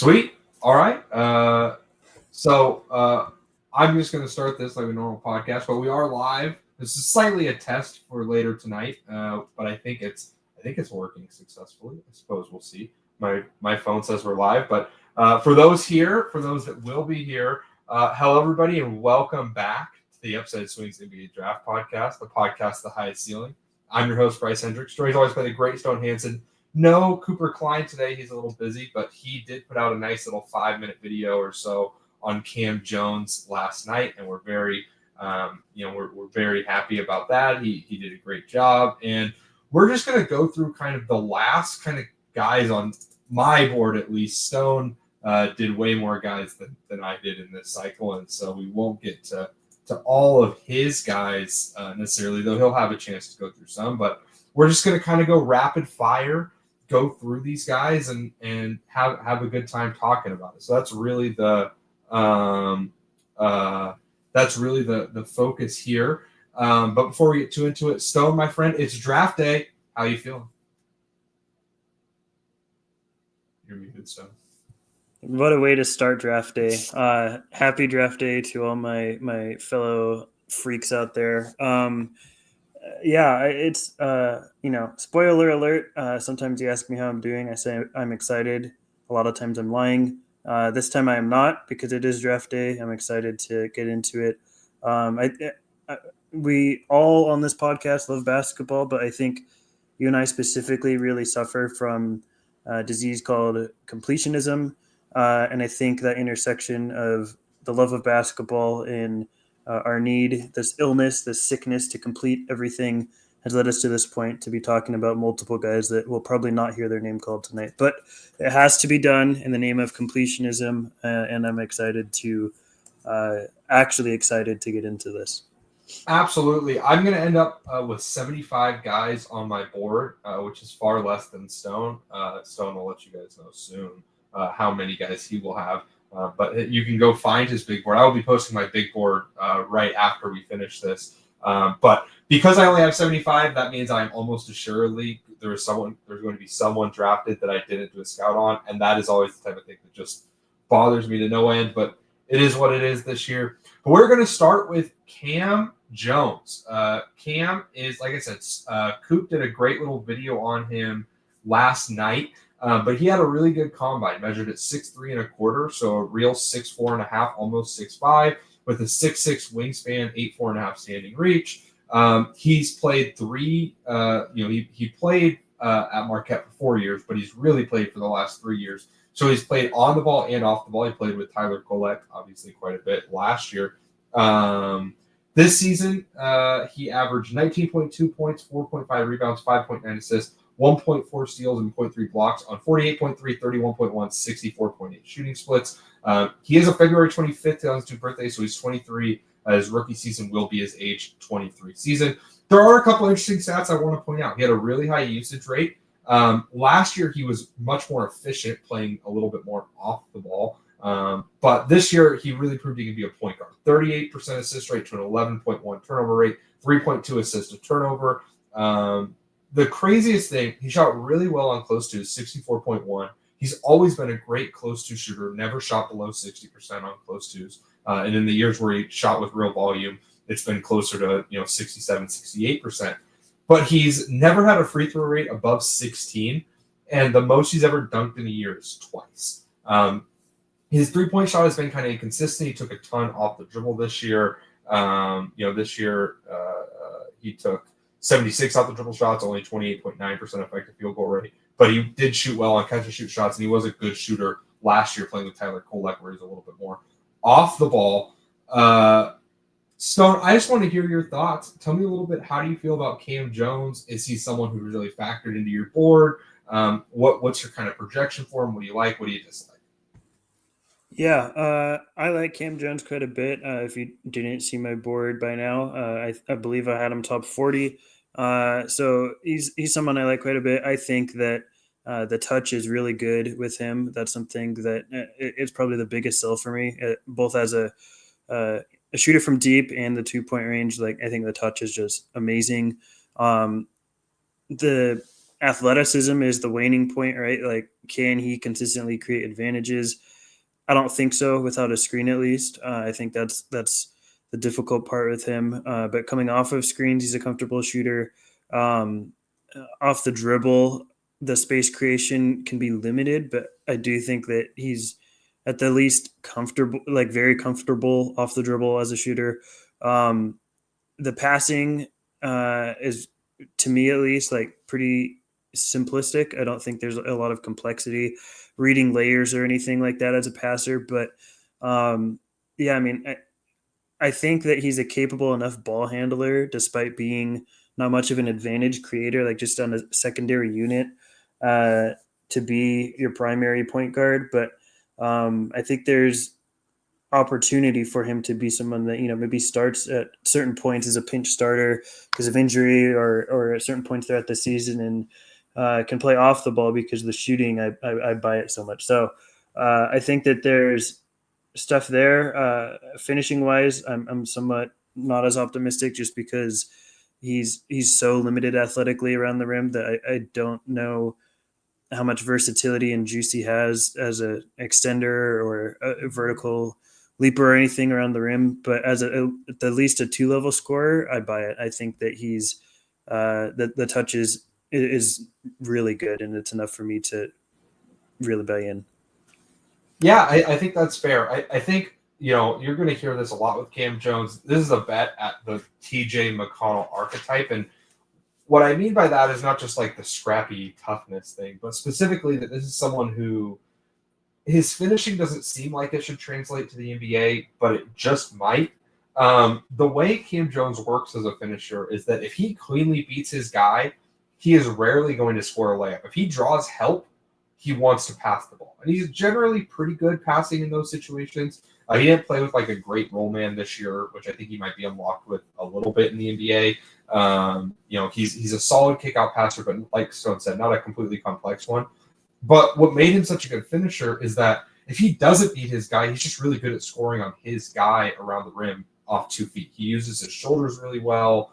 Sweet. All right. So I'm just going to start this like a normal podcast, but we are live. This is slightly a test for later tonight, but I think it's working successfully. I suppose we'll see. My phone says we're live, but for those that will be here, hello everybody, and welcome back to the Upside Swings NBA Draft Podcast, the podcast, The Highest Ceiling. I'm your host, Bryce Hendricks. Joined always by the great Stone Hansen. No Cooper Klein today. He's a little busy, but he did put out a nice little 5-minute video or so on Cam Jones last night, and we're very, we're very happy about that. He did a great job, and we're just going to go through kind of the last kind of guys on my board, at least. Stone did way more guys than I did in this cycle, and so we won't get to all of his guys necessarily, though he'll have a chance to go through some, but we're just going to kind of go rapid fire, go through these guys and have a good time talking about it. So that's really the focus here. But before we get too into it, Stone, my friend, it's draft day. How you feeling? You're muted, Stone. What a way to start draft day. Happy draft day to all my fellow freaks out there. It's spoiler alert. Sometimes you ask me how I'm doing. I say I'm excited. A lot of times I'm lying. This time I am not, because it is draft day. I'm excited to get into it. We all on this podcast love basketball, but I think you and I specifically really suffer from a disease called completionism. And I think that intersection of the love of basketball and our need, this illness, this sickness to complete everything, has led us to this point to be talking about multiple guys that will probably not hear their name called tonight. But it has to be done in the name of completionism, and I'm excited to get into this. Absolutely. I'm going to end up with 75 guys on my board, which is far less than Stone. Stone will let you guys know soon how many guys he will have. But you can go find his big board. I will be posting my big board right after we finish this. But because I only have 75, that means I'm almost assuredly there's going to be someone drafted that I didn't do a scout on, and that is always the type of thing that just bothers me to no end. But it is what it is this year. But we're going to start with Cam Jones. Cam is, like I said, Coop did a great little video on him last night. But he had a really good combine, measured at 6'3.25", so a real 6'4.5", almost 6'5", with a 6'6" wingspan, 8'4.5" standing reach. He's played he played at Marquette for 4 years, but he's really played for the last 3 years. So he's played on the ball and off the ball. He played with Tyler Kolek, obviously, quite a bit last year. This season, he averaged 19.2 points, 4.5 rebounds, 5.9 assists, 1.4 steals, and 0.3 blocks on 48.3, 31.1, 64.8 shooting splits. He is a February 25th, 2002 birthday, so he's 23. His rookie season will be his age 23 season. There are a couple interesting stats I want to point out. He had a really high usage rate. Last year, he was much more efficient, playing a little bit more off the ball. But this year, he really proved he could be a point guard. 38% assist rate to an 11.1 turnover rate, 3.2 assists to turnover. The craziest thing, he shot really well on close twos, 64.1. He's always been a great close two shooter, never shot below 60% on close twos. And in the years where he shot with real volume, it's been closer to 67, 68%. But he's never had a free throw rate above 16, and the most he's ever dunked in a year is twice. His three-point shot has been kind of inconsistent. He took a ton off the dribble this year. This year he took 76 off the dribble shots, only 28.9% effective field goal rate. But he did shoot well on catch-and-shoot shots, and he was a good shooter last year playing with Tyler Kolek, where he's a little bit more off the ball. Stone, I just want to hear your thoughts. Tell me a little bit, how do you feel about Cam Jones? Is he someone who really factored into your board? What's your kind of projection for him? What do you like? What do you dislike? Yeah, I like Cam Jones quite a bit. If you didn't see my board by now, I believe I had him top 40. So he's someone I like quite a bit. I think that the touch is really good with him. That's something that it's probably the biggest sell for me, both as a shooter from deep and the 2-point range. Like, I think the touch is just amazing. athleticism is the waning point, right? Like, can he consistently create advantages? I don't think so without a screen, at least. I think that's the difficult part with him. But coming off of screens, he's a comfortable shooter. Um, Off the dribble, the space creation can be limited, but I do think that he's at the least comfortable, like very comfortable off the dribble as a shooter. Um, the passing is, to me at least, like pretty simplistic. I don't think there's a lot of complexity reading layers or anything like that as a passer. But yeah, I mean, I think that he's a capable enough ball handler despite being not much of an advantage creator, like just on a secondary unit, uh, to be your primary point guard. But I think there's opportunity for him to be someone that, maybe starts at certain points as a pinch starter because of injury, or at certain points throughout the season, and can play off the ball because of the shooting. I buy it so much. So I think that there's stuff there. Finishing wise, I'm somewhat not as optimistic just because he's so limited athletically around the rim that I don't know how much versatility and juice he has as a extender or a vertical leaper or anything around the rim. But as at least a 2-level scorer, I buy it. I think that he's the touch is really good, and it's enough for me to really buy in. Yeah, I think that's fair. I think, you're going to hear this a lot with Cam Jones. This is a bet at the TJ McConnell archetype. And what I mean by that is not just like the scrappy toughness thing, but specifically that this is someone who his finishing doesn't seem like it should translate to the NBA, but it just might. The way Cam Jones works as a finisher is that if he cleanly beats his guy, he is rarely going to score a layup. If he draws help, he wants to pass the ball. And he's generally pretty good passing in those situations. He didn't play with like a great roll man this year, which I think he might be unlocked with a little bit in the NBA. He's a solid kick-out passer, but like Stone said, not a completely complex one. But what made him such a good finisher is that if he doesn't beat his guy, he's just really good at scoring on his guy around the rim off 2 feet. He uses his shoulders really well.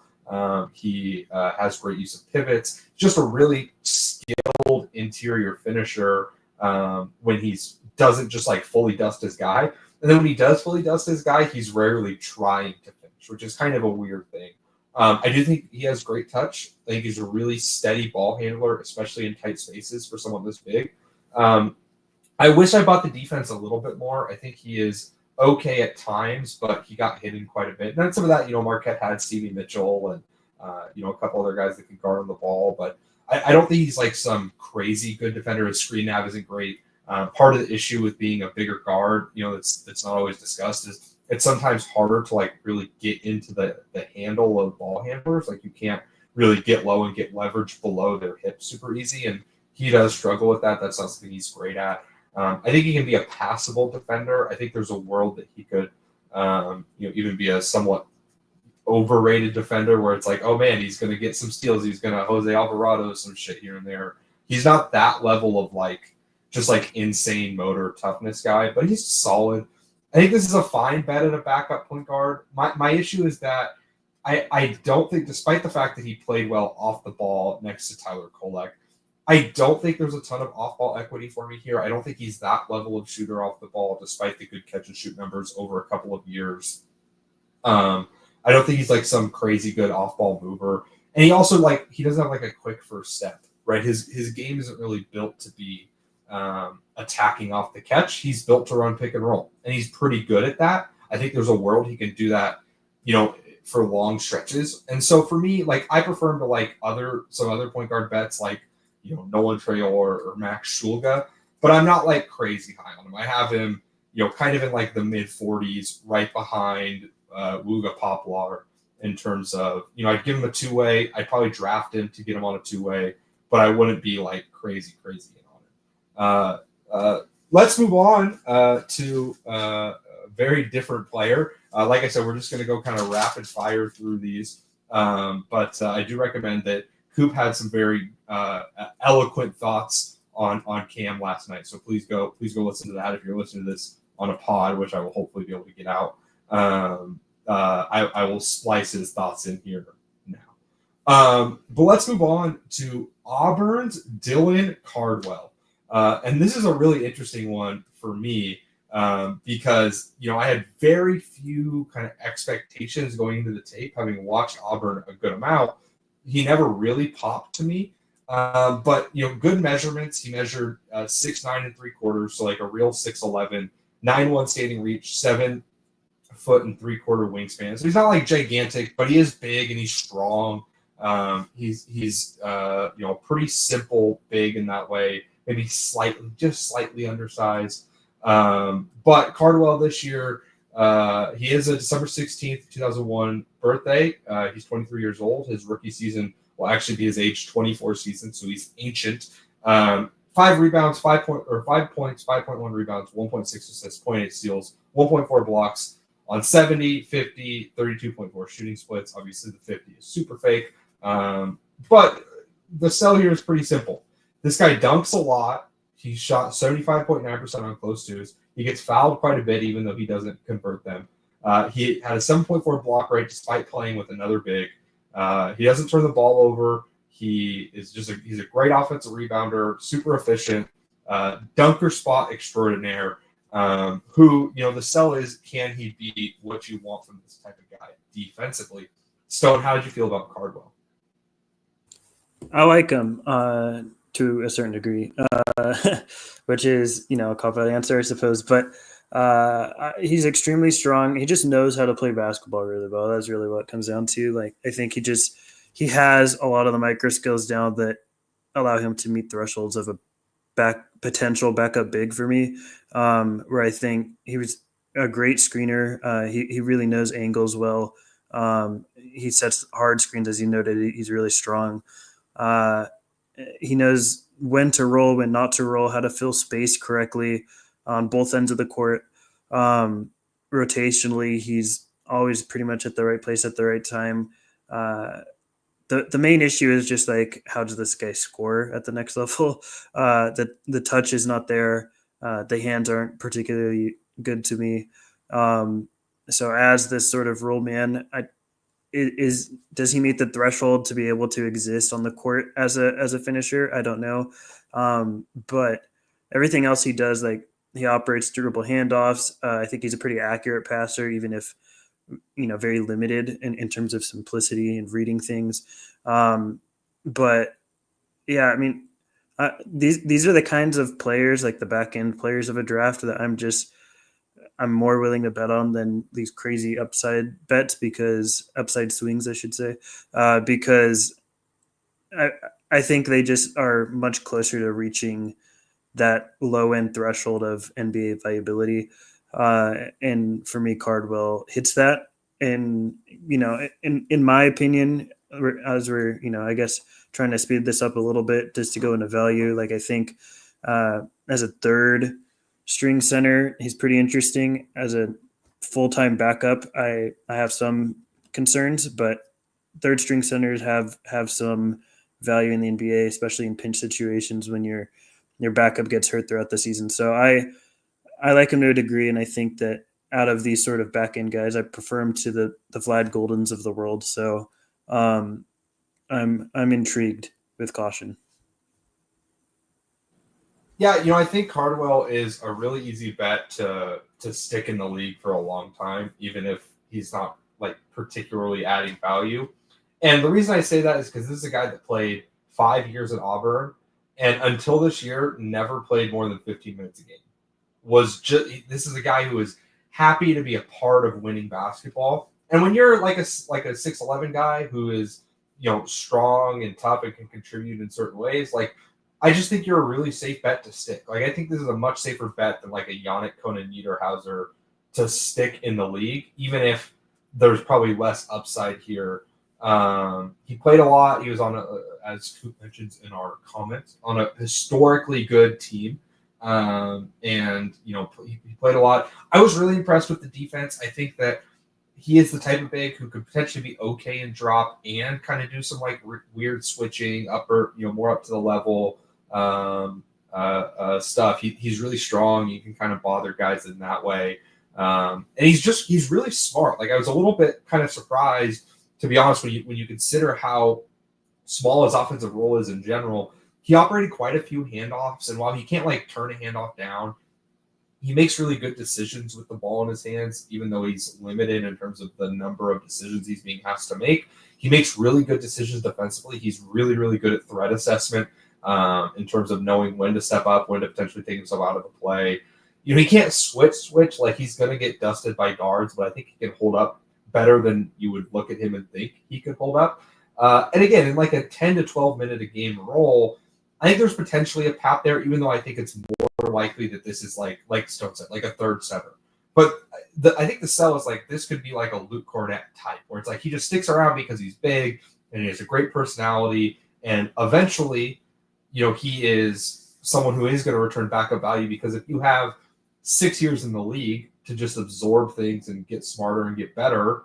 He has great use of pivots. Just a really skilled interior finisher when he doesn't just like fully dust his guy. And then when he does fully dust his guy, he's rarely trying to finish, which is kind of a weird thing. I do think he has great touch. I think he's a really steady ball handler, especially in tight spaces for someone this big. I wish I bought the defense a little bit more. I think he is okay at times, but he got hit in quite a bit. And then some of that, Marquette had Stevie Mitchell and, a couple other guys that could guard on the ball. But I don't think he's like some crazy good defender. His screen nav isn't great. Part of the issue with being a bigger guard, that's not always discussed, is it's sometimes harder to like really get into the handle of ball handlers. Like you can't really get low and get leverage below their hips super easy. And he does struggle with that. That's not something he's great at. I think he can be a passable defender. I think there's a world that he could, even be a somewhat overrated defender where it's like, oh man, he's going to get some steals. He's going to Jose Alvarado some shit here and there. He's not that level of like, just like insane motor toughness guy, but he's solid. I think this is a fine bet at a backup point guard. My issue is that I don't think, despite the fact that he played well off the ball next to Tyler Kolek, I don't think there's a ton of off-ball equity for me here. I don't think he's that level of shooter off the ball, despite the good catch-and-shoot numbers over a couple of years. I don't think he's like some crazy good off-ball mover. And he also he doesn't have like a quick first step, right? His game isn't really built to be attacking off the catch. He's built to run pick and roll, and he's pretty good at that. I think there's a world he can do that, for long stretches. And so for me, I prefer him to some other point guard bets Nolan Trail or Max Shulga, but I'm not crazy high on him. I have him, kind of in the mid 40s, right behind Wooga Poplar in terms of, I'd give him a two-way. I'd probably draft him to get him on a two-way, but I wouldn't be crazy in on him. Let's move on to a very different player. Like I said, we're just going to go kind of rapid fire through these, but I do recommend that Coop had some very eloquent thoughts on Cam last night. So please go listen to that if you're listening to this on a pod, which I will hopefully be able to get out. I will splice his thoughts in here now. But let's move on to Auburn's Dylan Cardwell. And this is a really interesting one for me because, I had very few kind of expectations going into the tape, having watched Auburn a good amount. He never really popped to me. But, good measurements. He measured 6'9" 3/4", so like a real 6'11", 9'1" standing reach, 7 foot and 3/4 wingspan. So he's not like gigantic, but he is big and he's strong. He's pretty simple, big in that way. Maybe slightly undersized. But Cardwell this year, he is a December 16th, 2001 birthday. He's 23 years old. His rookie season will actually be his age 24 season, so he's ancient. 5 rebounds, 5 points, 5.1 rebounds, 1.6 assists, 0.8 steals, 1.4 blocks on 70, 50, 32.4 shooting splits. Obviously, the 50 is super fake. But the sell here is pretty simple. This guy dunks a lot. He shot 75.9% on close twos. He gets fouled quite a bit, even though he doesn't convert them. He had a 7.4 block rate despite playing with another big. He doesn't turn the ball over. He's a great offensive rebounder, super efficient, dunker spot extraordinaire. Who, the sell is, can he be what you want from this type of guy defensively? Stone, how did you feel about Cardwell? I like him to a certain degree, which is, a cop-out answer, I suppose. But he's extremely strong. He just knows how to play basketball really well. That's really what it comes down to. Like, I think he has a lot of the micro skills down that allow him to meet thresholds of a potential backup big for me, where I think he was a great screener. He really knows angles well. He sets hard screens, as you noted. He's really strong. He knows when to roll, when not to roll, how to fill space correctly on both ends of the court. Rotationally, he's always pretty much at the right place at the right time. The main issue is just like, how does this guy score at the next level? The touch is not there. The hands aren't particularly good to me. So as this sort of role man, does he meet the threshold to be able to exist on the court as a finisher? I don't know. But everything else he does, like he operates dribble handoffs. I think he's a pretty accurate passer, even if very limited in terms of simplicity and reading things. But yeah, I mean, these are the kinds of players, like the back end players of a draft, that I'm more willing to bet on than these crazy upside bets, because upside swings, I should say, because I think they just are much closer to reaching that low end threshold of NBA viability. And for me, Cardwell hits that. And, in my opinion, as we're, I guess trying to speed this up a little bit just to go into value, like I think as a third string center, he's pretty interesting. As a full-time backup, I have some concerns, but third string centers have some value in the NBA, especially in pinch situations when your backup gets hurt throughout the season. So I like him to a degree, and I think that out of these sort of back end guys, I prefer him to the Vlad Goldens of the world. So I'm intrigued with caution. Yeah, I think Cardwell is a really easy bet to stick in the league for a long time, even if he's not like particularly adding value. And the reason I say that is because this is a guy that played 5 years at Auburn, and until this year, never played more than 15 minutes a game. This is a guy who is happy to be a part of winning basketball. And when you're like a 6'11" guy who is strong and tough and can contribute in certain ways, like, I just think you're a really safe bet to stick. Like, I think this is a much safer bet than like a Yannick Konan-Niederhauser to stick in the league, even if there's probably less upside here. He played a lot. He was on as Coop mentions in our comments, on a historically good team. And he played a lot. I was really impressed with the defense. I think that he is the type of big who could potentially be okay in drop and kind of do some like weird switching upper, more up to the level stuff. He's really strong. You can kind of bother guys in that way. And he's really smart. Like, I was a little bit kind of surprised, to be honest, when you consider how small his offensive role is in general, he operated quite a few handoffs. And while he can't like turn a handoff down, he makes really good decisions with the ball in his hands, even though he's limited in terms of the number of decisions he's being asked to make. He makes really good decisions defensively. He's really, really good at threat assessment in terms of knowing when to step up, when to potentially take himself out of the play. He can't switch. Like, he's going to get dusted by guards, but I think he can hold up better than you would look at him and think he could hold up. And again, in like a 10 to 12 minute a game role, I think there's potentially a path there, even though I think it's more likely that this is like Stone said, like a third center. But I think the sell is like this could be like a Luke Cornett type, where it's like he just sticks around because he's big and he has a great personality, and eventually, he is someone who is going to return backup value, because if you have 6 years in the league to just absorb things and get smarter and get better,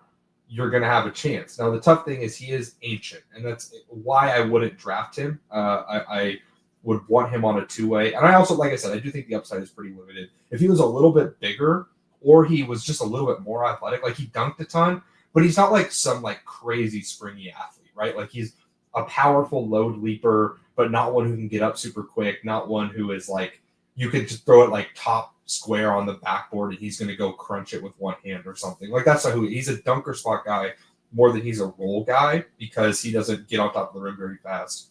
you're going to have a chance. Now, the tough thing is he is ancient, and that's why I wouldn't draft him. I would want him on a two-way. And I also, like I said, I do think the upside is pretty limited. If he was a little bit bigger, or he was just a little bit more athletic, like he dunked a ton, but he's not like some like crazy springy athlete, right? Like he's a powerful load leaper, but not one who can get up super quick, not one who is like, you could just throw it like top square on the backboard and he's going to go crunch it with one hand or something. Like that's not who he's a dunker spot guy more than he's a roll guy, because he doesn't get on top of the rim very fast.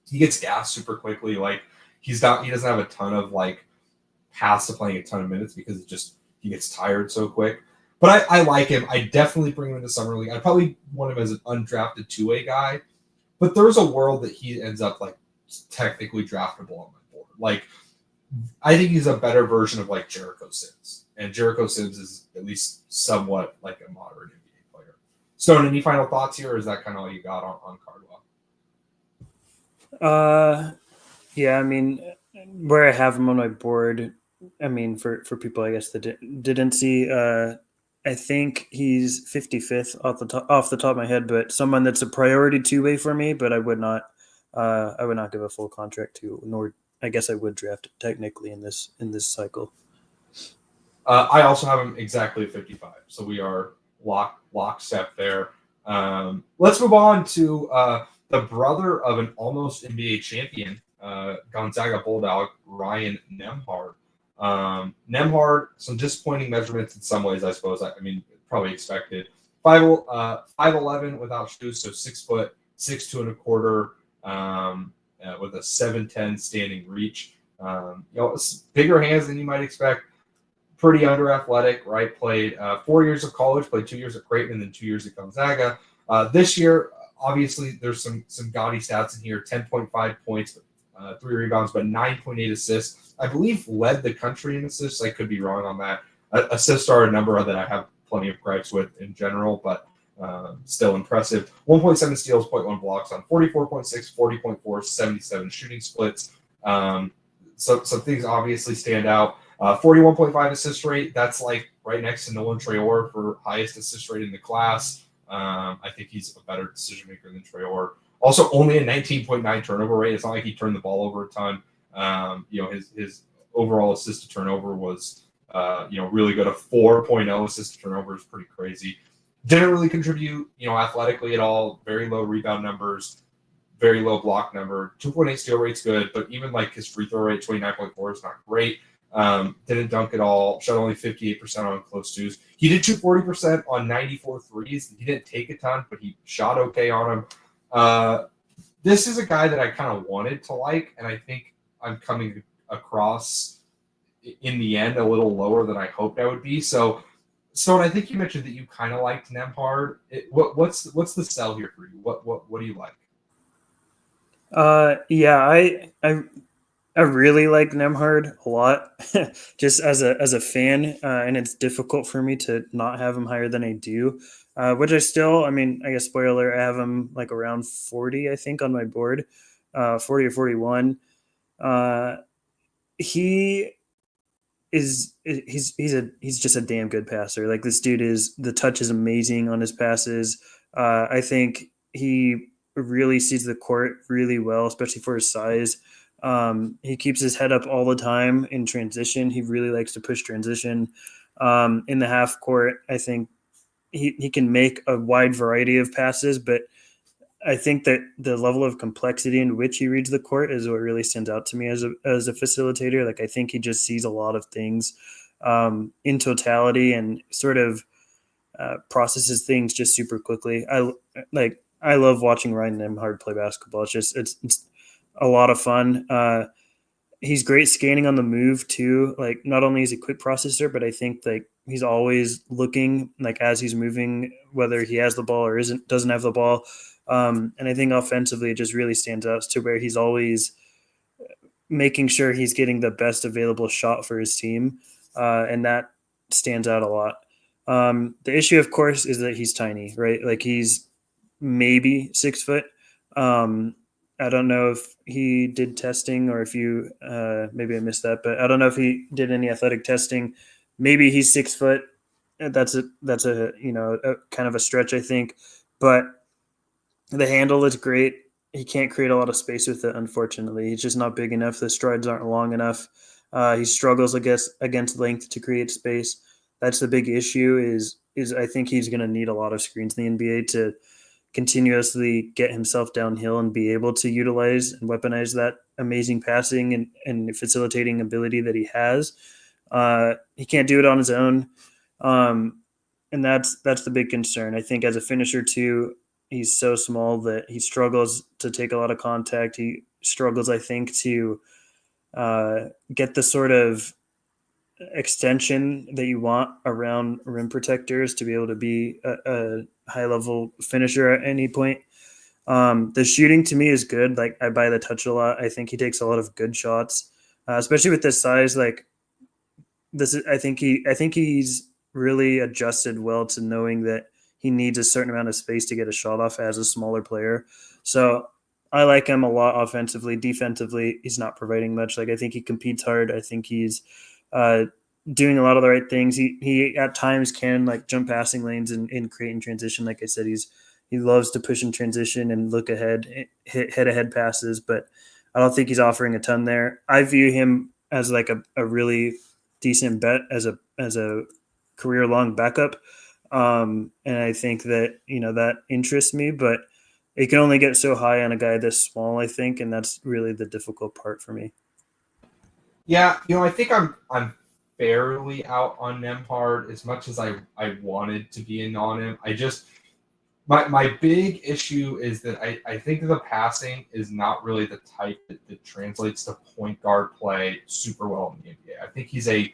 He gets gassed super quickly. Like he doesn't have a ton of like paths to playing a ton of minutes because he gets tired so quick. But I like him. I definitely bring him into summer league. I probably want him as an undrafted two-way guy, but there's a world that he ends up like technically draftable on my board. Like I think he's a better version of like Jericho Sims, and Jericho Sims is at least somewhat like a modern NBA player. Stone, any final thoughts here, or is that kind of all you got on Cardwell? Yeah, I mean, where I have him on my board, I mean, for people, I guess, that didn't see, I think he's 55th off the top of my head, but someone that's a priority two-way for me, but I would not give a full contract to, nor I guess I would draft technically in this cycle. I also have him exactly at 55, so we are lockstep there. Let's move on to the brother of an almost NBA champion, Gonzaga Bulldog, Ryan Nembhard. Nembhard, some disappointing measurements in some ways, I suppose. I mean, probably expected. 5'11" without shoes, so 6 foot, 6'2" and a quarter, with a 7'10" standing reach. Bigger hands than you might expect. Pretty under athletic, right? Played 4 years of college, played 2 years at Creighton, and then 2 years at Gonzaga. This year, obviously, there's some gaudy stats in here: 10.5 points, 3 rebounds, but 9.8 assists. I believe led the country in assists. I could be wrong on that. Assists are a number that I have plenty of gripes with in general, but still impressive. 1.7 steals, 0.1 blocks on 44.6, 40.4, 77 shooting splits. Some things obviously stand out. 41.5 assist rate. That's like right next to Nolan Traore for highest assist rate in the class. I think he's a better decision maker than Traore. Also, only a 19.9 turnover rate. It's not like he turned the ball over a ton. His overall assist to turnover was really good. A 4.0 assist to turnover is pretty crazy. Didn't really contribute, athletically at all. Very low rebound numbers. Very low block number. 2.8 steal rate's good, but even like his free throw rate, 29.4, is not great. Didn't dunk at all. Shot only 58% on close twos. He did shoot 40% on 94 threes. He didn't take a ton, but he shot okay on them. This is a guy that I kind of wanted to like, and I think I'm coming across in the end a little lower than I hoped I would be. So, Stone, I think you mentioned that you kind of liked Nembhard. What's the sell here for you? What do you like? Yeah, I really like Nembhard a lot, just as a fan, and it's difficult for me to not have him higher than I do. Which I mean, I guess spoiler, I have him like around 40, I think, on my board, 40 or 41. He's just a damn good passer. Like this dude the touch is amazing on his passes. I think he really sees the court really well, especially for his size. He keeps his head up all the time in transition. He really likes to push transition. In the half court, I think he can make a wide variety of passes, but I think that the level of complexity in which he reads the court is what really stands out to me as a facilitator. Like I think he just sees a lot of things in totality and sort of processes things just super quickly. I love watching Ryan Nembhard play basketball. It's a lot of fun. He's great scanning on the move too. Like not only is he a quick processor, but I think like he's always looking like as he's moving, whether he has the ball or doesn't have the ball. And I think offensively, it just really stands out to where he's always making sure he's getting the best available shot for his team, and that stands out a lot. The issue, of course, is that he's tiny, right? Like he's maybe 6 foot. Um, I don't know if he did testing or if you maybe I missed that, but I don't know if he did any athletic testing. Maybe he's 6 foot. That's a a kind of a stretch, I think, but the handle is great. He can't create a lot of space with it, unfortunately. He's just not big enough. The strides aren't long enough. He struggles against length to create space. That's the big issue. Is I think he's going to need a lot of screens in the NBA to continuously get himself downhill and be able to utilize and weaponize that amazing passing and facilitating ability that he has. He can't do it on his own, and that's the big concern. I think as a finisher too, he's so small that he struggles to take a lot of contact. He struggles, I think, to get the sort of extension that you want around rim protectors to be able to be a high level finisher at any point. The shooting to me is good. Like I buy the touch a lot. I think he takes a lot of good shots, especially with this size. Like this is, I think he's really adjusted well to knowing that he needs a certain amount of space to get a shot off as a smaller player. So I like him a lot offensively. Defensively, he's not providing much. Like I think he competes hard. I think he's uh, doing a lot of the right things. He at times can like jump passing lanes and create in transition. Like I said, he loves to push in transition and look ahead, hit head ahead passes, but I don't think he's offering a ton there. I view him as like a really decent bet as a career long backup. And I think that that interests me, but it can only get so high on a guy this small, I think, and that's really the difficult part for me. Yeah, I think I'm fairly out on Nembhard as much as I wanted to be in on him. I just my big issue is that I think the passing is not really the type that translates to point guard play super well in the NBA. I think he's a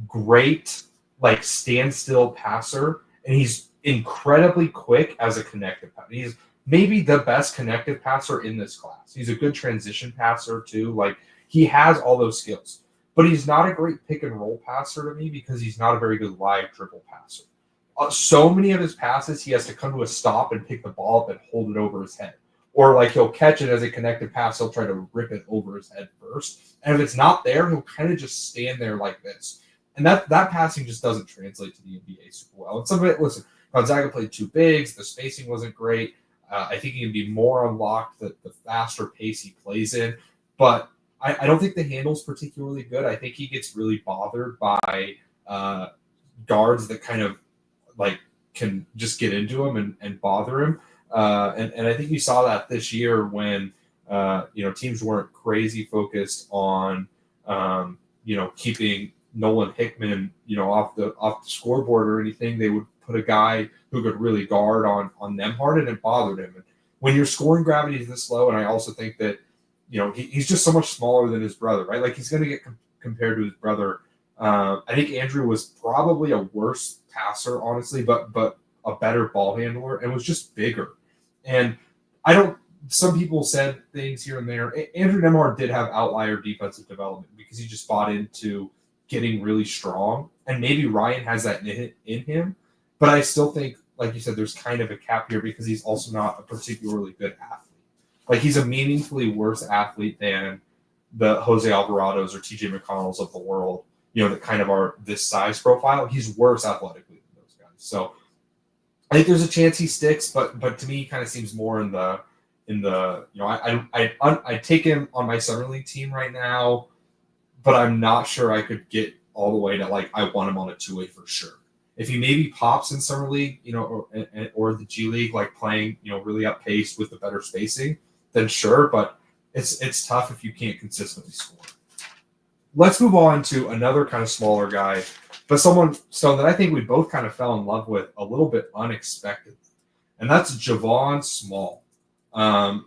great like standstill passer, and he's incredibly quick as a connective passer. He's maybe the best connective passer in this class. He's a good transition passer too. Like he has all those skills, but he's not a great pick and roll passer to me because he's not a very good live dribble passer. So many of his passes, he has to come to a stop and pick the ball up and hold it over his head. Or like he'll catch it as a connected pass, he'll try to rip it over his head first. And if it's not there, he'll kind of just stand there like this. And that passing just doesn't translate to the NBA super well. And some of it, listen, Gonzaga played two bigs, the spacing wasn't great. I think he can be more unlocked the faster pace he plays in. But I don't think the handle's particularly good. I think he gets really bothered by guards that kind of like can just get into him and bother him. And I think you saw that this year when teams weren't crazy focused on keeping Nolan Hickman off the scoreboard or anything. They would put a guy who could really guard on Nembhard, and it bothered him. And when your scoring gravity is this low, and I also think that he's just so much smaller than his brother, right? Like he's going to get compared to his brother. I think Andrew was probably a worse passer, honestly, but a better ball handler and was just bigger. And some people said things here and there. Andrew Nembhard did have outlier defensive development because he just bought into getting really strong. And maybe Ryan has that in him. But I still think, like you said, there's kind of a cap here because he's also not a particularly good athlete. Like he's a meaningfully worse athlete than the Jose Alvarados or TJ McConnells of the world, that kind of are this size profile. He's worse athletically than those guys. So I think there's a chance he sticks, but to me, he kind of seems more in the I take him on my summer league team right now, but I'm not sure I could get all the way to like I want him on a 2-way for sure. If he maybe pops in summer league, or the G League, like playing, really up paced with the better spacing, then sure. But it's tough if you can't consistently score. Let's move on to another kind of smaller guy, but someone that I think we both kind of fell in love with a little bit unexpected, and that's Javon Small.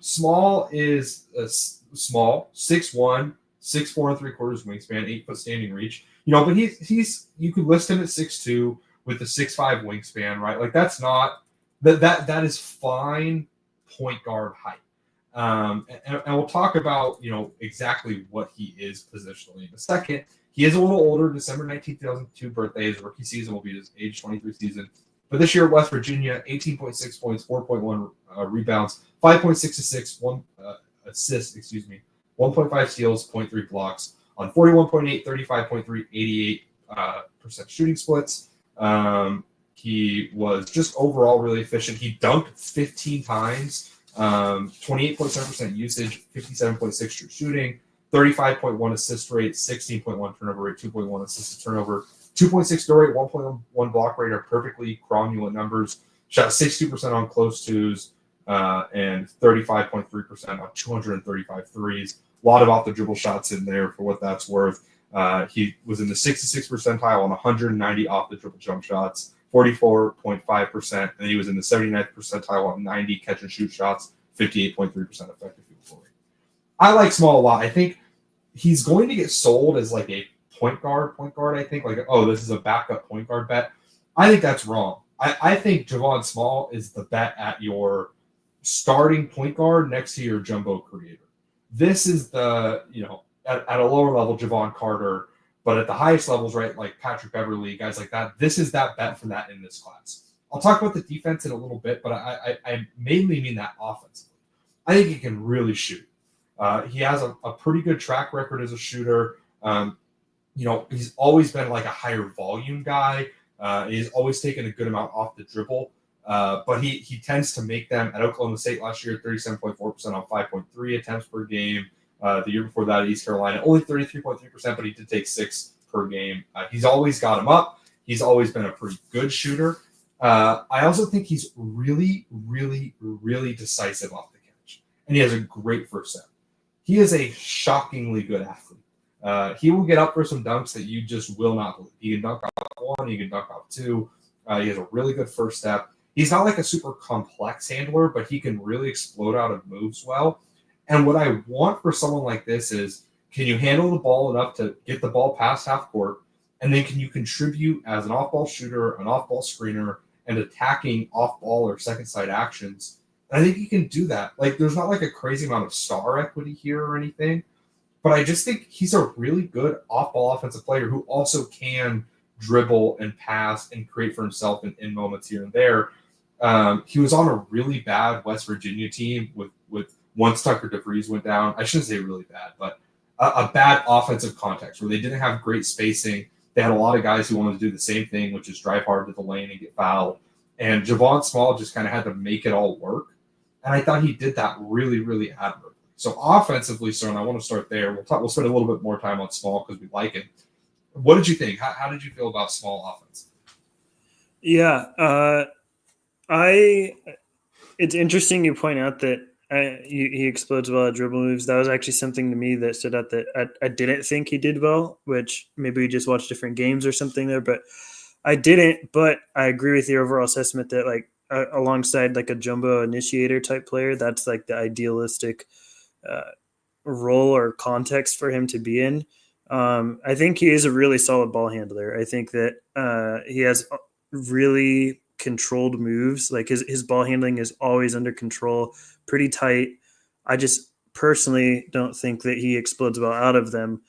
Small is a small, 6'1", 6'4" and 3/4 wingspan, 8-foot standing reach. But he's you could list him at 6'2" with a 6'5" wingspan, right? Like that's not that is fine point guard height. And we'll talk about exactly what he is positionally in a second. He is a little older. December 19th, 2002 birthday. His rookie season will be his age 23 season. But this year at West Virginia, 18.6 points, 4.1 rebounds, 5.6 assists, 1 assist, 1.5 steals, 0.3 blocks on 41.8, 35.3, 88% shooting splits. He was just overall really efficient. He dunked 15 times, 28.7% usage, 57.6 true shooting, 35.1 assist rate, 16.1 turnover rate, 2.1 assist to turnover, 2.6 door rate, 1.1 block rate are perfectly cromulent numbers. Shot 62% on close twos and 35.3% on 235 threes. A lot of off the dribble shots in there for what that's worth. He was in the 66th percentile on 190 off the dribble jump shots, 44.5%, and he was in the 79th percentile on 90 catch and shoot shots, 58.3% effective field goal rate. I like Small a lot. I think he's going to get sold as like a point guard. I think like, oh, this is a backup point guard bet. I think that's wrong. I think Javon Small is the bet at your starting point guard next to your jumbo creator. This is the, at a lower level, Javon Carter, but at the highest levels, right, like Patrick Beverly, guys like that, this is that bet for that in this class. I'll talk about the defense in a little bit, but I mainly mean that offensively. I think he can really shoot. He has a pretty good track record as a shooter. He's always been like a higher volume guy. He's always taken a good amount off the dribble. But he tends to make them. At Oklahoma State last year, 37.4% on 5.3 attempts per game. The year before that at East Carolina, only 33.3%, but he did take 6 per game. He's always got him up. He's always been a pretty good shooter. I also think he's really, really, really decisive off the catch. And he has a great first step. He is a shockingly good athlete. He will get up for some dunks that you just will not believe. He can dunk off 1, he can dunk off 2. He has a really good first step. He's not like a super complex handler, but he can really explode out of moves well. And what I want for someone like this is, can you handle the ball enough to get the ball past half court? And then can you contribute as an off-ball shooter, an off-ball screener, and attacking off-ball or second-side actions? And I think he can do that. Like, there's not like a crazy amount of star equity here or anything, but I just think he's a really good off-ball offensive player who also can dribble and pass and create for himself in moments here and there. He was on a really bad West Virginia team with once Tucker DeVries went down. I shouldn't say really bad, but a bad offensive context where they didn't have great spacing. They had a lot of guys who wanted to do the same thing, which is drive hard to the lane and get fouled. And Javon Small just kind of had to make it all work. And I thought he did that really, really admirably. So offensively, Stone, I want to start there. We'll spend a little bit more time on Small because we like it. What did you think? How did you feel about Small offense? Yeah, it's interesting you point out that he explodes well at dribble moves. That was actually something to me that stood out that I didn't think he did well, which maybe we just watched different games or something there, but I didn't. But I agree with your overall assessment that like alongside like a jumbo initiator type player, that's like the idealistic role or context for him to be in. I think he is a really solid ball handler. I think that he has really controlled moves. Like his ball handling is always under control, pretty tight. I just personally don't think that he explodes well out of them.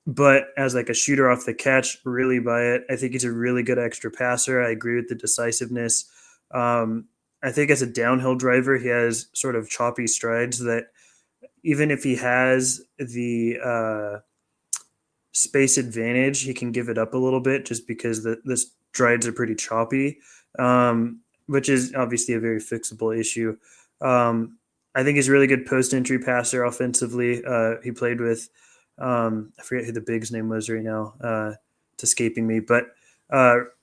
But as like a shooter off the catch, really buy it. I think he's a really good extra passer. I agree with the decisiveness. I think as a downhill driver, he has sort of choppy strides that even if he has the space advantage, he can give it up a little bit just because the strides are pretty choppy, which is obviously a very fixable issue. I think he's a really good post-entry passer offensively. He played with I forget who the big's name was right now. It's escaping me, but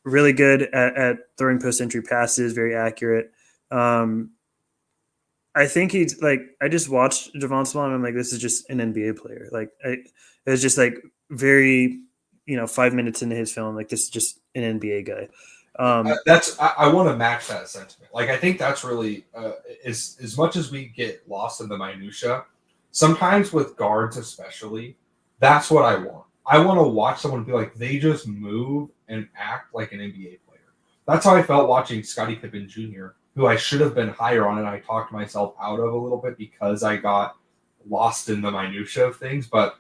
Really good at throwing post entry passes, very accurate. I think he's like, I just watched Javon Small and I'm like, this is just an NBA player. Like, it was just like very, 5 minutes into his film, like this is just an NBA guy. I want to match that sentiment. Like I think that's really as much as we get lost in the minutia. Sometimes with guards, especially, that's what I want. I want to watch someone be like they just move and act like an NBA player. That's how I felt watching Scottie Pippen Jr., who I should have been higher on, and I talked myself out of a little bit because I got lost in the minutia of things. But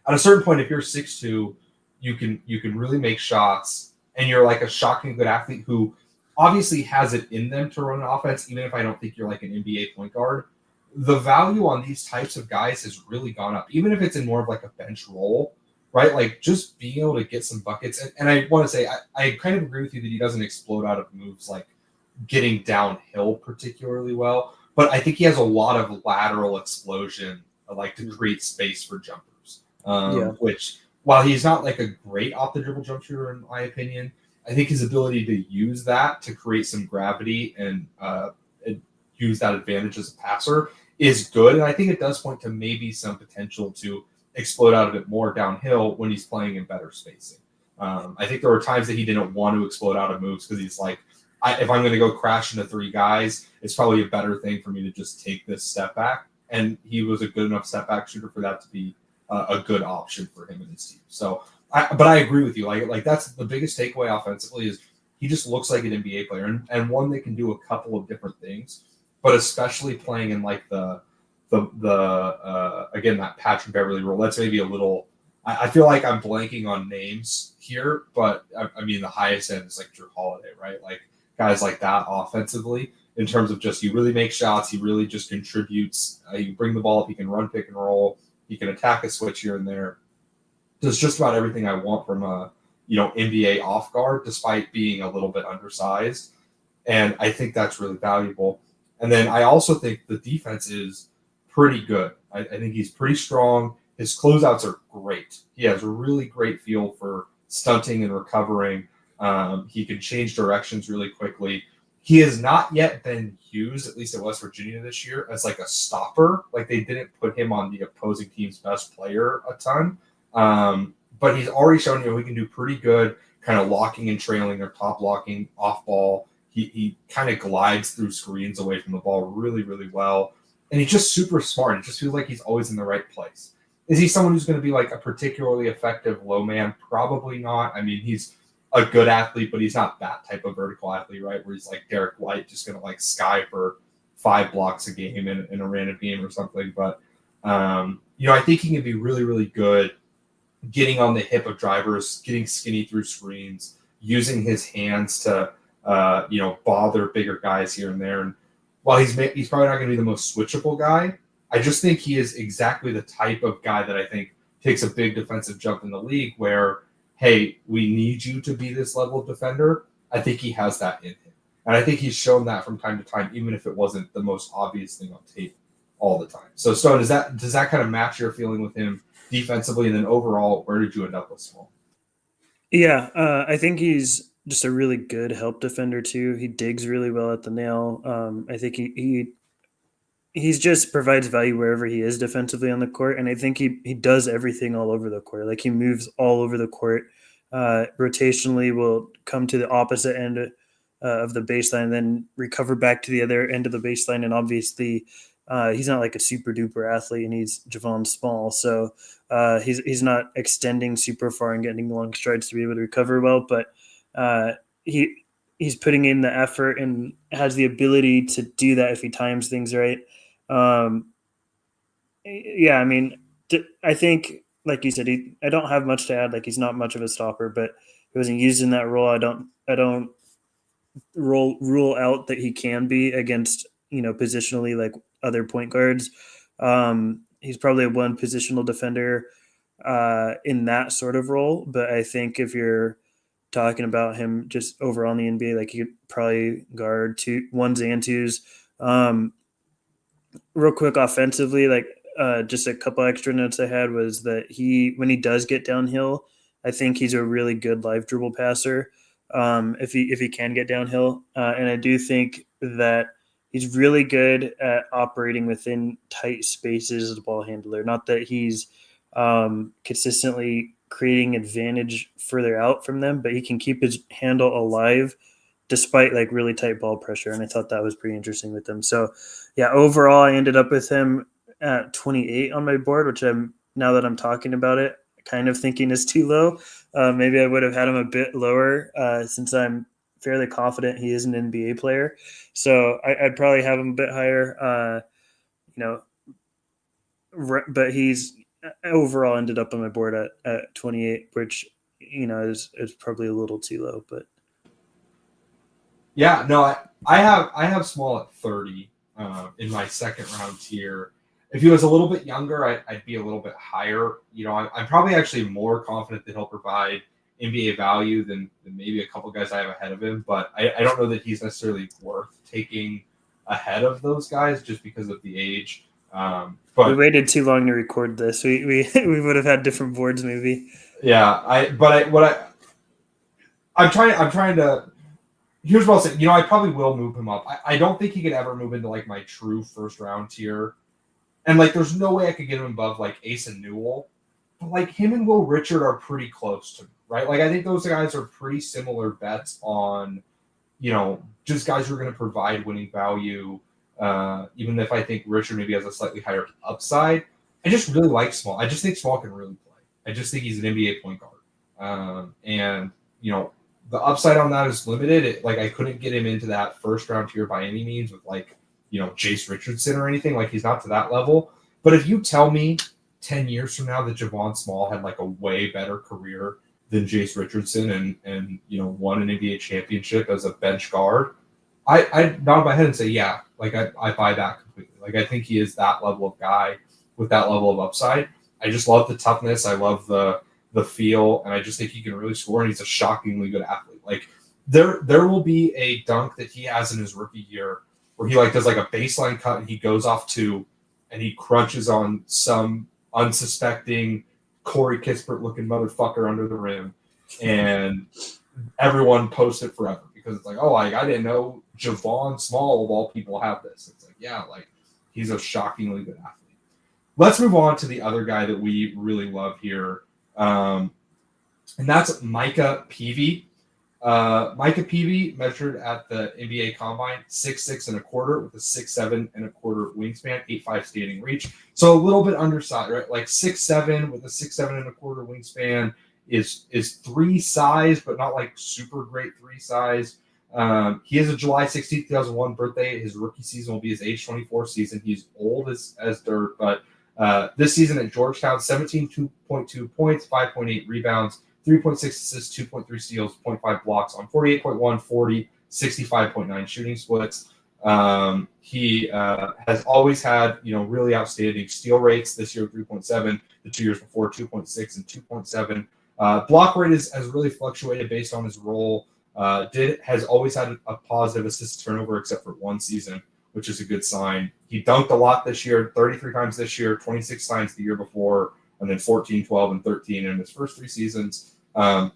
at a certain point, if you're 6'2", you can really make shots, and you're like a shocking good athlete who obviously has it in them to run an offense, even if I don't think you're like an NBA point guard. The value on these types of guys has really gone up, even if it's in more of like a bench role, right? Like just being able to get some buckets. And I want to say, I kind of agree with you that he doesn't explode out of moves like getting downhill particularly well, but I think he has a lot of lateral explosion, like to create space for jumpers. Yeah. Which, while he's not like a great off the dribble jump shooter in my opinion, I think his ability to use that to create some gravity and use that advantage as a passer is good. And I think it does point to maybe some potential to explode out of it more downhill when he's playing in better spacing. I think there were times that he didn't want to explode out of moves because he's like, if I'm going to go crash into three guys, it's probably a better thing for me to just take this step back. And he was a good enough step back shooter for that to be a good option for him and his team. So, but I agree with you. Like that's the biggest takeaway offensively is he just looks like an NBA player and one that can do a couple of different things, but especially playing in like the again that Patrick Beverly role. That's maybe a little. I feel like I'm blanking on names here, but I mean the highest end is like Drew Holiday, right? Like guys like that offensively in terms of just he really makes shots, he really just contributes. You bring the ball up, he can run pick and roll, he can attack a switch here and there. Does just about everything I want from a NBA off guard, despite being a little bit undersized, and I think that's really valuable. And then I also think the defense is pretty good. I think he's pretty strong. His closeouts are great. He has a really great feel for stunting and recovering. He can change directions really quickly. He has not yet been used, at least at West Virginia this year, as like a stopper. Like they didn't put him on the opposing team's best player a ton. But he's already shown he can do pretty good kind of locking and trailing or top locking off ball. He kind of glides through screens away from the ball really, really well. And he's just super smart. It just feels like he's always in the right place. Is he someone who's going to be like a particularly effective low man? Probably not. I mean, he's a good athlete, but he's not that type of vertical athlete, right? Where he's like Derek White, just going to like sky for 5 blocks a game in a random game or something. But, I think he can be really, really good getting on the hip of drivers, getting skinny through screens, using his hands to, bother bigger guys here and there. And while he's probably not going to be the most switchable guy, I just think he is exactly the type of guy that I think takes a big defensive jump in the league where, hey, we need you to be this level of defender. I think he has that in him. And I think he's shown that from time to time, even if it wasn't the most obvious thing on tape all the time. So, Stone, does that kind of match your feeling with him defensively? And then overall, where did you end up with Small? Yeah, I think he's just a really good help defender too. He digs really well at the nail. I think he's just provides value wherever he is defensively on the court, and I think he does everything all over the court. Like he moves all over the court. Rotationally, will come to the opposite end of the baseline, then recover back to the other end of the baseline, and obviously. He's not like a super duper athlete, and he's Javon Small, so he's not extending super far and getting long strides to be able to recover well. But uh, he's putting in the effort and has the ability to do that if he times things right. Um, yeah, I mean, I think, like you said, I don't have much to add. Like he's not much of a stopper, but he wasn't used in that role. I don't rule out that he can be against positionally like other point guards. He's probably a one positional defender in that sort of role, but I think if you're talking about him just overall in the NBA, like he could probably guard ones and twos. Real quick offensively, like just a couple extra notes I had was that when he does get downhill, I think he's a really good live dribble passer if he can get downhill, and I do think that he's really good at operating within tight spaces as a ball handler. Not that he's consistently creating advantage further out from them, but he can keep his handle alive despite like really tight ball pressure. And I thought that was pretty interesting with him. So yeah, overall, I ended up with him at 28 on my board, which I'm now that I'm talking about it, kind of thinking is too low. Maybe I would have had him a bit lower since I'm fairly confident he is an NBA player. So I'd probably have him a bit higher. You know, but he's overall ended up on my board at 28, which is probably a little too low. But Yeah, no, I have Small at 30 in my second round tier. If he was a little bit younger, I'd be a little bit higher. I'm probably actually more confident that he'll provide NBA value than maybe a couple guys I have ahead of him. But I don't know that he's necessarily worth taking ahead of those guys just because of the age. we But waited too long to record this. We would have had different boards maybe. yeah, I'm trying to. Here's what I'll say. I probably will move him up. I don't think he could ever move into like my true first round tier. And like there's no way I could get him above like Ace and Newell. But like him and Will Richard are pretty close to me, right? Like I think those guys are pretty similar bets on, just guys who are going to provide winning value. Even if I think Richard maybe has a slightly higher upside. I just really like Small. I just think Small can really play. I just think he's an NBA point guard. And the upside on that is limited. Like I couldn't get him into that first round tier by any means with like, Jace Richardson or anything. Like he's not to that level. But if you tell me 10 years from now that Javon Small had like a way better career than Jace Richardson and won an NBA championship as a bench guard, I'd nod my head and say, yeah, like I buy that completely. Like I think he is that level of guy with that level of upside. I just love the toughness. I love the feel, and I just think he can really score, and he's a shockingly good athlete. Like there will be a dunk that he has in his rookie year where he like does like a baseline cut and he goes off two and he crunches on some unsuspecting Corey Kispert looking motherfucker under the rim, and everyone posts it forever because it's like, oh, like I didn't know Javon Small of all people have this. It's like, yeah, like he's a shockingly good athlete. Let's move on to the other guy that we really love here. And that's Micah Peavy. Micah Peavy measured at the NBA Combine 6'6" and a quarter with a 6'7" and a quarter wingspan, 8'5" standing reach. So a little bit undersized, right? Like 6'7" with a 6'7" and a quarter wingspan is 3 size, but not like super great 3 size. He is a July 16th, 2001 birthday. His rookie season will be his age 24 season. He's old as dirt, but this season at Georgetown, 17.2 points, 5.8 rebounds, 3.6 assists, 2.3 steals, 0.5 blocks on 48.1, 40, 65.9 shooting splits. He has always had, really outstanding steal rates. This year, 3.7. The 2 years before, 2.6 and 2.7. Block rate has really fluctuated based on his role. Has always had a positive assist turnover except for one season, which is a good sign. He dunked a lot this year, 33 times this year, 26 times the year before, and then 14, 12, and 13 in his first 3 seasons. The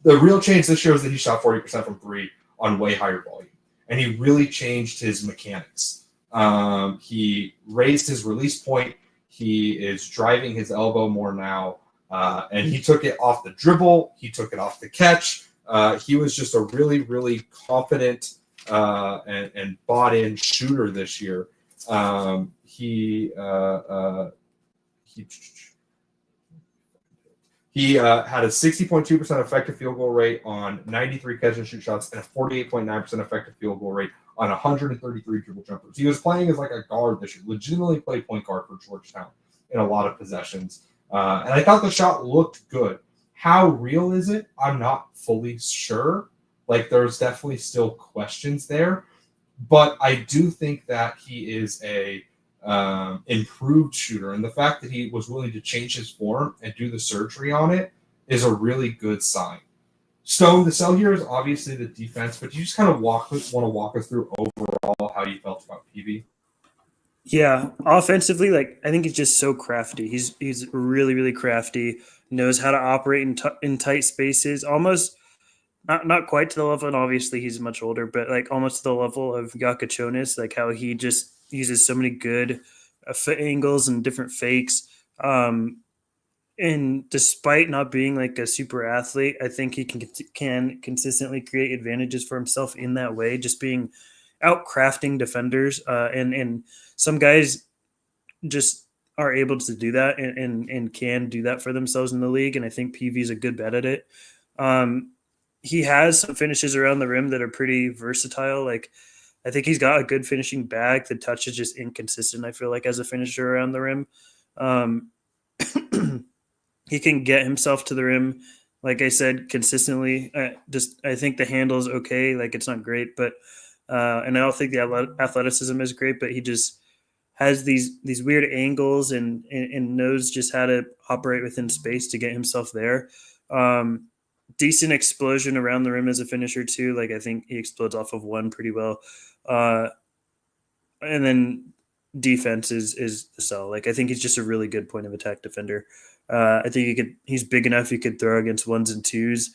real change this year is that he shot 40% from 3 on way higher volume, and he really changed his mechanics. He raised his release point. He is driving his elbow more now, and he took it off the dribble. He took it off the catch. He was just a really, really confident and bought-in shooter this year. He had a 60.2% effective field goal rate on 93 catch and shoot shots and a 48.9% effective field goal rate on 133 dribble jumpers. He was playing as like a guard this year, legitimately played point guard for Georgetown in a lot of possessions. And I thought the shot looked good. How real is it? I'm not fully sure. Like there's definitely still questions there. But I do think that he is a improved shooter, and the fact that he was willing to change his form and do the surgery on it is a really good sign. Stone, the sell here is obviously the defense, but you just kind of want to walk us through overall how you felt about PV. Yeah, offensively, like I think he's just so crafty. He's really really crafty. Knows how to operate in tight spaces. Almost not quite to the level, and obviously he's much older, but like almost to the level of Yakachonis. Like how he just uses so many good foot angles and different fakes. And despite not being like a super athlete, I think he can consistently create advantages for himself in that way. Just being out crafting defenders, and some guys just are able to do that and can do that for themselves in the league. And I think PV is a good bet at it. Um, he has some finishes around the rim that are pretty versatile. Like I think he's got a good finishing bag. The touch is just inconsistent, I feel like, as a finisher around the rim. Um, he can get himself to the rim, like I said, consistently. Just I think the handle is okay. Like it's not great, but and I don't think the athleticism is great. But he just has these weird angles and knows just how to operate within space to get himself there. Um, Decent explosion around the rim as a finisher too. Like I think he explodes off of one pretty well. Uh, and then defense is the sell. Like I think he's just a really good point of attack defender. I think he's big enough he could throw against ones and twos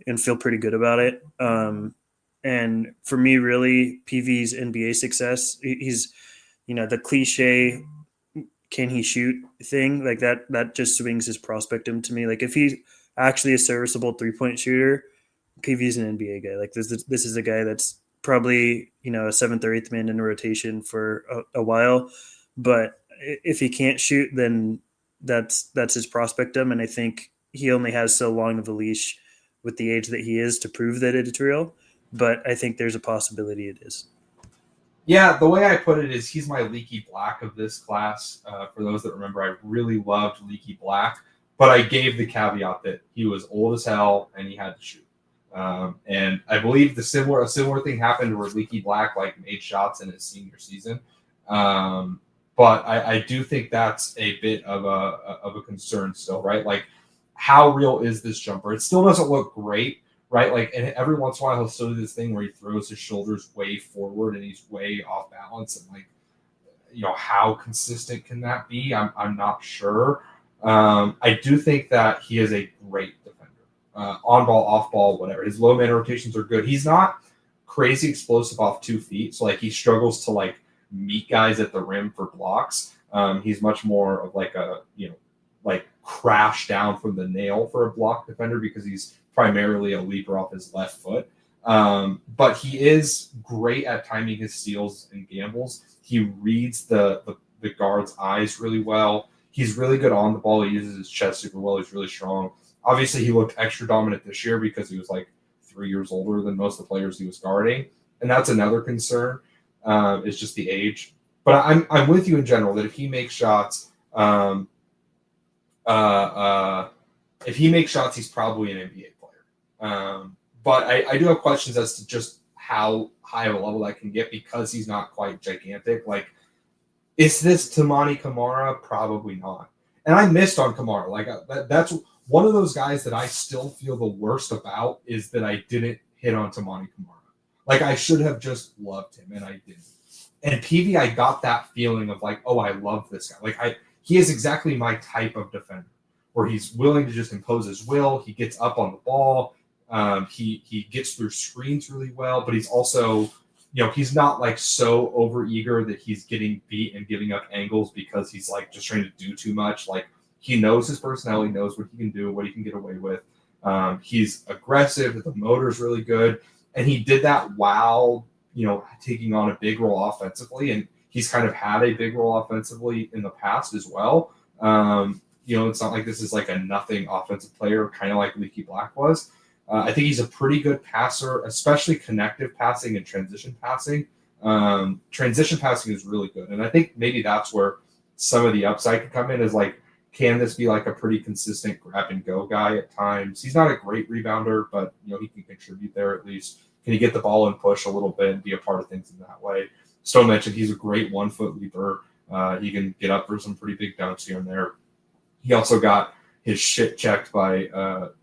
and feel pretty good about it. And for me, really, PV's NBA success, he's the cliche can he shoot thing like that just swings his prospect to me. Like if he's actually a serviceable 3-point shooter, PV's an NBA guy. Like this is a guy that's probably a seventh or eighth man in a rotation for a while, but if he can't shoot, then that's his prospectum, and I think he only has so long of a leash with the age that he is to prove that it's real. But I think there's a possibility it is. Yeah, the way I put it is he's my Leaky Black of this class. For those that remember, I really loved Leaky Black, but I gave the caveat that he was old as hell and he had to shoot. And I believe a similar thing happened where Leaky Black like made shots in his senior season. But I do think that's a bit of a concern still, right? Like, how real is this jumper? It still doesn't look great, right? Like, and every once in a while he'll still do this thing where he throws his shoulders way forward and he's way off balance. And like, how consistent can that be? I'm not sure. I do think that he is a great defender, on ball, off ball, whatever. His low man rotations are good. He's not crazy explosive off 2 feet, so like he struggles to like meet guys at the rim for blocks. He's much more of like a like crash down from the nail for a block defender because he's primarily a leaper off his left foot. But he is great at timing his steals and gambles. He reads the guard's eyes really well. He's really good on the ball. He uses his chest super well. He's really strong. Obviously, he looked extra dominant this year because he was like 3 years older than most of the players he was guarding, and that's another concern. Is just the age. But I'm with you in general that if he makes shots, if he makes shots, he's probably an NBA player. But I do have questions as to just how high of a level that can get because he's not quite gigantic. Like, is this Tamani Kamara? Probably not. And I missed on Kamara. Like that's one of those guys that I still feel the worst about is that I didn't hit on Tamani Kamara. Like I should have just loved him, and I didn't. And PV, I got that feeling of like, oh, I love this guy. Like he is exactly my type of defender, where he's willing to just impose his will. He gets up on the ball. He gets through screens really well, but he's also, he's not like so overeager that he's getting beat and giving up angles because he's like just trying to do too much. Like he knows his personality, knows what he can do, what he can get away with. He's aggressive. The motor's really good, and he did that while taking on a big role offensively, and he's kind of had a big role offensively in the past as well. It's not like this is like a nothing offensive player, kind of like Leaky Black was. I think he's a pretty good passer, especially connective passing and transition passing. Transition passing is really good, and I think maybe that's where some of the upside can come in. Is like, can this be like a pretty consistent grab and go guy at times? He's not a great rebounder, but he can contribute there at least. Can he get the ball and push a little bit and be a part of things in that way? Stone mentioned he's a great 1-foot leaper. He can get up for some pretty big dunks here and there. He also got his shit checked by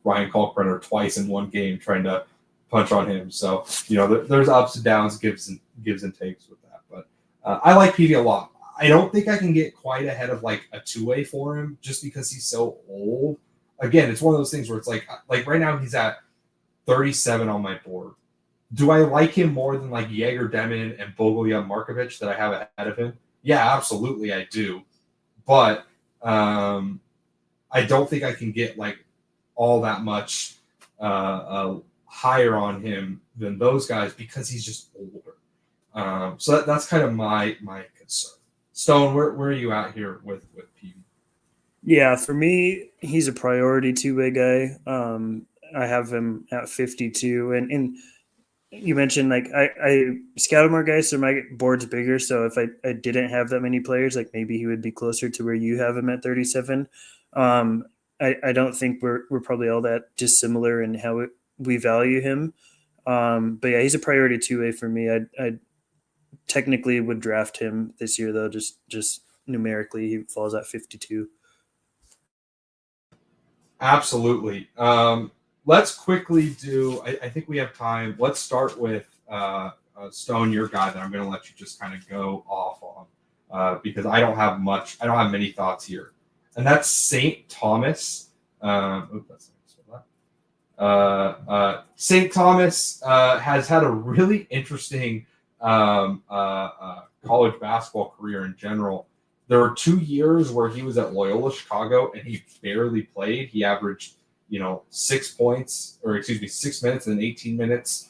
Ryan Kalkbrenner twice in one game trying to punch on him. So, there's ups and downs, gives and takes with that. But I like PV a lot. I don't think I can get quite ahead of like a two-way for him just because he's so old. Again, it's one of those things where it's like right now he's at 37 on my board. Do I like him more than like Jaeger Demon and Bogolyub Markovic that I have ahead of him? Yeah, absolutely, I do. But I don't think I can get like all that much higher on him than those guys because he's just older. So that's kind of my concern. Stone, where are you at here with PV? Yeah, for me, he's a priority two-way guy. I have him at 52, and you mentioned like I scouted more guys, so my board's bigger. So if I didn't have that many players, like maybe he would be closer to where you have him at 37. Um, I don't think we're probably all that dissimilar in how we value him. But yeah, he's a priority two-way for me. I technically would draft him this year though, just numerically he falls at 52. Absolutely. Let's quickly do. I think we have time. Let's start with Stone, your guy that I'm going to let you just kind of go off on because I don't have much. I don't have many thoughts here, and that's St. Thomas. St. Thomas has had a really interesting college basketball career in general. There were 2 years where he was at Loyola Chicago and he barely played. He averaged, 6 points, or excuse me, 6 minutes and 18 minutes.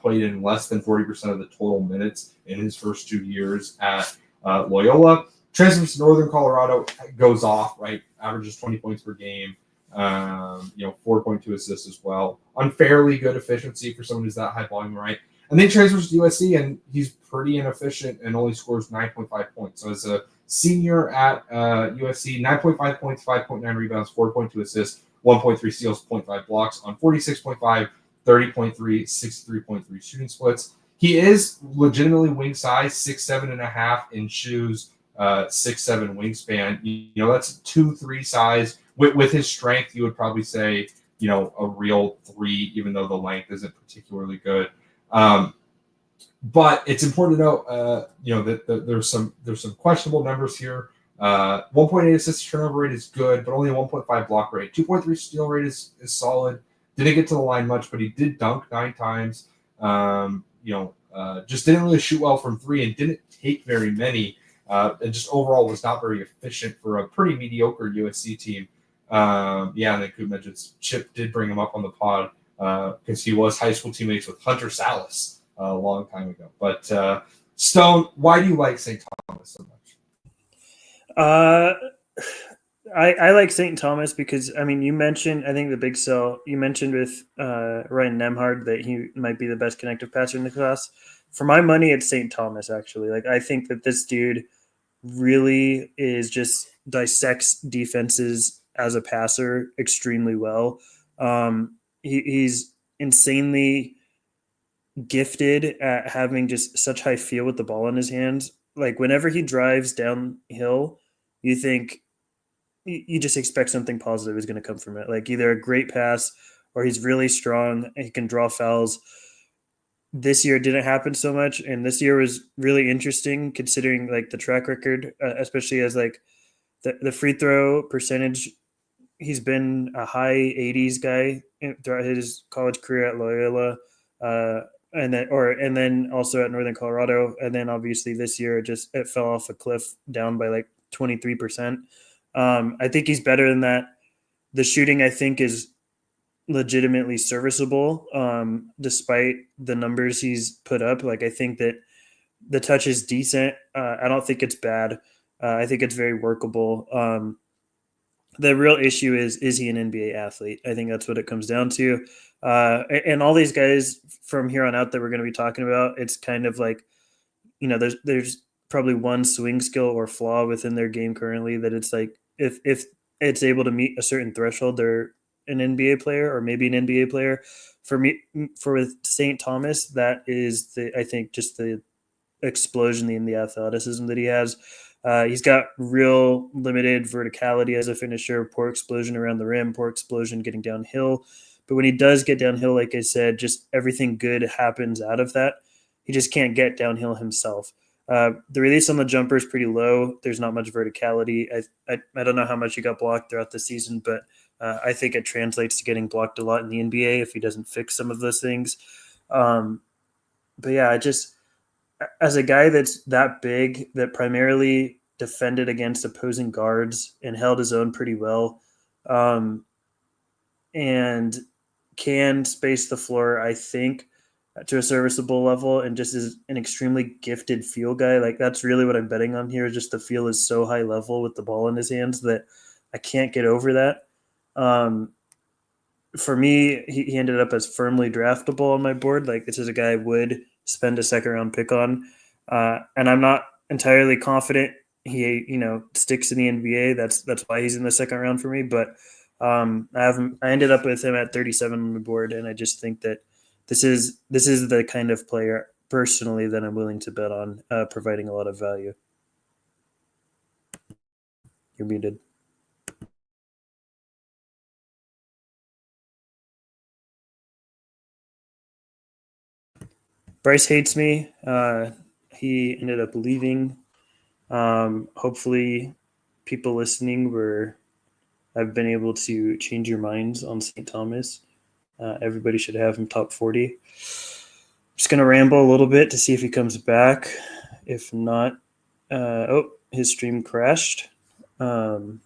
Played in less than 40% of the total minutes in his first 2 years at Loyola. Transfers to Northern Colorado, goes off, right? Averages 20 points per game. 4.2 assists as well. Unfairly good efficiency for someone who's that high volume, right? And then transfers to USC, and he's pretty inefficient and only scores 9.5 points. So as a senior at USC, 9.5 points, 5.9 rebounds, 4.2 assists, 1.3 steals, 0.5 blocks on 46.5, 30.3, 63.3 shooting splits. He is legitimately wing size, 6'7.5" in shoes, 6'7" wingspan. That's 2-3 size. With his strength, you would probably say, a real 3, even though the length isn't particularly good. But it's important to know, that there's some questionable numbers here. 1.8 assist turnover rate is good, but only a 1.5 block rate. 2.3 steal rate is solid. Didn't get to the line much, but he did dunk 9 times. Just didn't really shoot well from 3 and didn't take very many. And just overall was not very efficient for a pretty mediocre USC team. And then Coop mentioned Chip did bring him up on the pod because he was high school teammates with Hunter Salas a long time ago. But Stone, why do you like St. Thomas so much? I like St. Thomas because you mentioned, I think the big sell you mentioned with Ryan Nemhard that he might be the best connective passer in the class. For my money, it's St. Thomas actually. Like I think that this dude really is just dissects defenses as a passer extremely well. He's insanely gifted at having just such high feel with the ball in his hands. Like whenever he drives downhill, you think you just expect something positive is going to come from it. Like either a great pass or he's really strong. He can draw fouls. This year it didn't happen so much, and this year was really interesting considering like the track record, especially as like the free throw percentage. He's been a high 80s guy throughout his college career at Loyola, and then also at Northern Colorado, and then obviously this year it fell off a cliff down by like 23%. I think he's better than that. The shooting I think is legitimately serviceable, despite the numbers he's put up. Like I think that the touch is decent. I don't think it's bad. I think it's very workable. The real issue is he an NBA athlete? I think that's what it comes down to. And all these guys from here on out that we're going to be talking about, it's kind of like, there's probably one swing skill or flaw within their game currently that it's like if it's able to meet a certain threshold, they're an NBA player or maybe an NBA player. For me, for St. Thomas, that is I think just the explosion in the athleticism that he has. He's got real limited verticality as a finisher, poor explosion around the rim, poor explosion getting downhill. But when he does get downhill, like I said, just everything good happens out of that. He just can't get downhill himself. The release on the jumper is pretty low. There's not much verticality. I don't know how much he got blocked throughout the season, but I think it translates to getting blocked a lot in the NBA if he doesn't fix some of those things. But yeah, I just as a guy that's that big that primarily defended against opposing guards and held his own pretty well, and can space the floor, I think, to a serviceable level, and just is an extremely gifted feel guy. Like that's really what I'm betting on here. Just the feel is so high level with the ball in his hands that I can't get over that. For me, he ended up as firmly draftable on my board. Like this is a guy I would spend a second round pick on, and I'm not entirely confident he sticks in the NBA. That's why he's in the second round for me. But I ended up with him at 37 on the board, and I just think that this is the kind of player personally that I'm willing to bet on, providing a lot of value. You're muted. Bryce hates me. He ended up leaving. Hopefully, people listening have been able to change your minds on St. Thomas. Everybody should have him top 40. I'm just going to ramble a little bit to see if he comes back. If not, his stream crashed. I'm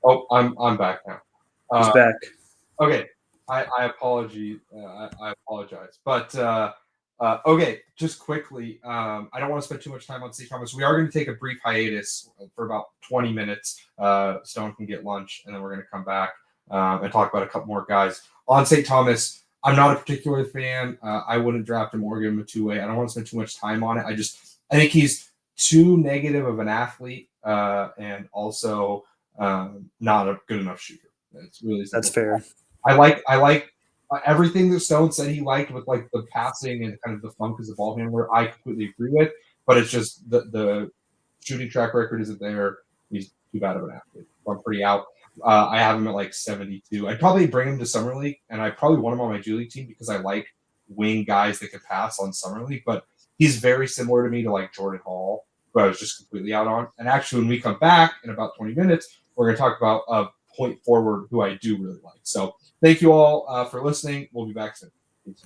back now. He's back. Okay, I apologize. I apologize, but okay, just quickly. I don't want to spend too much time on St. Thomas. We are going to take a brief hiatus for about 20 minutes. Stone can get lunch, and then we're going to come back and talk about a couple more guys on St. Thomas. I'm not a particular fan. I wouldn't draft him or give him a two-way. I don't want to spend too much time on it. I think he's too negative of an athlete, and also not a good enough shooter. It's really simple. That's fair. I like everything that Stone said he liked with like the passing and kind of the funk as a ball handler. I completely agree with, but it's just the shooting track record isn't there. He's too bad of an athlete. I'm pretty out. I have him at like 72. I'd probably bring him to Summer League, and I probably want him on my G League team because I like wing guys that can pass on Summer League. But he's very similar to me to like Jordan Hall, who I was just completely out on. And actually, when we come back in about 20 minutes, we're going to talk about a point forward who I do really like. So thank you all for listening. We'll be back soon. Peace.